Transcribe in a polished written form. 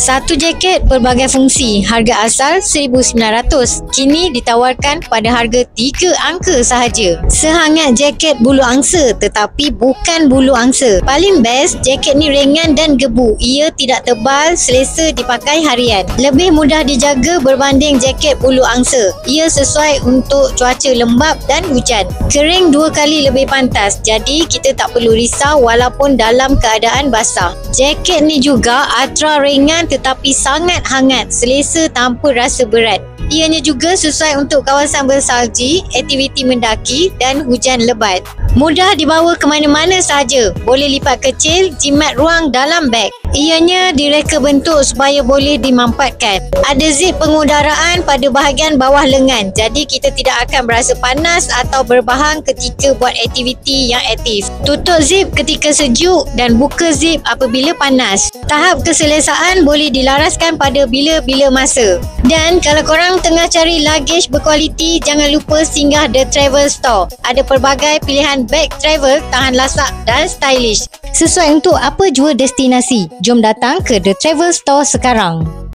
Satu jaket berbagai fungsi, harga asal RM1,900. Kini ditawarkan pada harga 3 angka sahaja. Sehangat jaket bulu angsa tetapi bukan bulu angsa. Paling best, jaket ni ringan dan gebu. Ia tidak tebal, selesa dipakai harian. Lebih mudah dijaga berbanding jaket bulu angsa. Ia sesuai untuk cuaca lembap dan hujan. Kering 2 kali lebih pantas, jadi kita tak perlu risau walaupun dalam keadaan basah. Jaket ni juga ultra ringan tetapi sangat hangat, selesa tanpa rasa berat. Ianya juga sesuai untuk kawasan bersalji, aktiviti mendaki dan hujan lebat. Mudah dibawa ke mana-mana sahaja. Boleh lipat kecil, jimat ruang dalam beg. Ianya direka bentuk supaya boleh dimampatkan. Ada zip pengudaraan pada bahagian bawah lengan, jadi kita tidak akan berasa panas atau berbahang ketika buat aktiviti yang aktif. Tutup zip ketika sejuk dan buka zip apabila panas. Tahap keselesaan boleh dilaraskan pada bila-bila masa. Dan kalau korang tengah cari luggage berkualiti, jangan lupa singgah The Travel Store. Ada pelbagai pilihan beg travel tahan lasak dan stylish. Sesuai untuk apa jua destinasi. Jom datang ke The Travel Store sekarang.